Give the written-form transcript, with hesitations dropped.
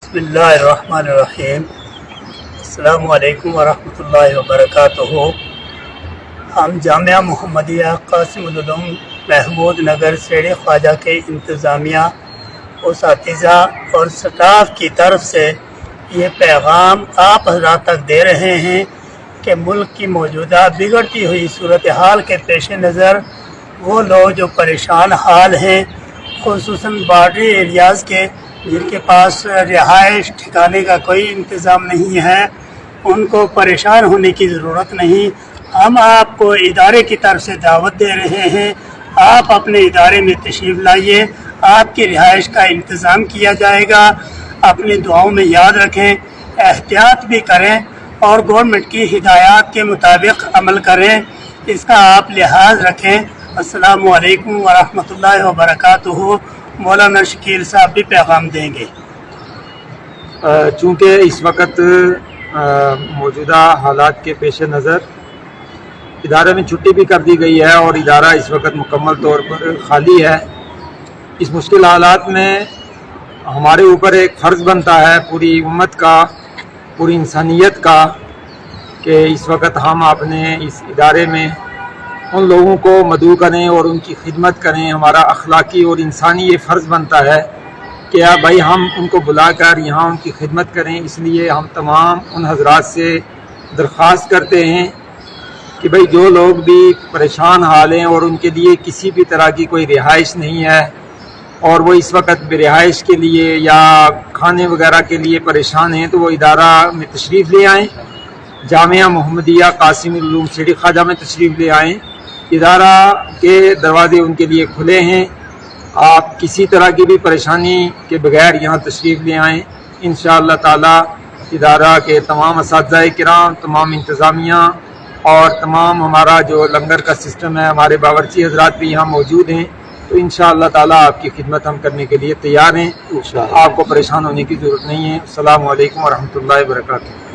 بسم اللہ الرحمن الرحیم۔ السلام علیکم ورحمۃ اللہ وبرکاتہ۔ ہم جامعہ محمدیہ قاسم العلوم محمود نگر سیڑھی خواجہ کے انتظامیہ، اساتذہ اور سٹاف کی طرف سے یہ پیغام آپ حضرات تک دے رہے ہیں کہ ملک کی موجودہ بگڑتی ہوئی صورتحال کے پیش نظر وہ لوگ جو پریشان حال ہیں، خصوصاً بارڈری ایریاز کے جن کے پاس رہائش ٹھکانے کا کوئی انتظام نہیں ہے، ان کو پریشان ہونے کی ضرورت نہیں۔ ہم آپ کو ادارے کی طرف سے دعوت دے رہے ہیں، آپ اپنے ادارے میں تشریف لائیے، آپ کی رہائش کا انتظام کیا جائے گا۔ اپنی دعاؤں میں یاد رکھیں، احتیاط بھی کریں اور گورنمنٹ کی ہدایات کے مطابق عمل کریں، اس کا آپ لحاظ رکھیں۔ السلام علیکم ورحمۃ اللہ وبرکاتہ۔ مولانا شکیل صاحب بھی پیغام دیں گے۔ چونکہ اس وقت موجودہ حالات کے پیش نظر ادارے میں چھٹی بھی کر دی گئی ہے اور ادارہ اس وقت مکمل طور پر خالی ہے، اس مشکل حالات میں ہمارے اوپر ایک فرض بنتا ہے پوری امت کا، پوری انسانیت کا، کہ اس وقت ہم اپنے اس ادارے میں ان لوگوں کو مدعو کریں اور ان کی خدمت کریں۔ ہمارا اخلاقی اور انسانی یہ فرض بنتا ہے کہ بھائی ہم ان کو بلا کر یہاں ان کی خدمت کریں۔ اس لیے ہم تمام ان حضرات سے درخواست کرتے ہیں کہ بھائی جو لوگ بھی پریشان حال ہیں اور ان کے لیے کسی بھی طرح کی کوئی رہائش نہیں ہے اور وہ اس وقت بے رہائش کے لیے یا کھانے وغیرہ کے لیے پریشان ہیں، تو وہ ادارہ میں تشریف لے آئیں، جامعہ محمدیہ قاسم العلوم سیڑھی خواجہ میں تشریف لے آئیں۔ ادارہ کے دروازے ان کے لیے کھلے ہیں، آپ کسی طرح کی بھی پریشانی کے بغیر یہاں تشریف لے آئیں۔ انشاءاللہ تعالی ادارہ کے تمام اساتذہ کرام، تمام انتظامیہ اور تمام ہمارا جو لنگر کا سسٹم ہے، ہمارے باورچی حضرات بھی یہاں موجود ہیں، تو انشاءاللہ تعالی آپ کی خدمت ہم کرنے کے لیے تیار ہیں۔ آپ کو پریشان ہونے کی ضرورت نہیں ہے۔ السلام علیکم ورحمۃ اللہ وبرکاتہ۔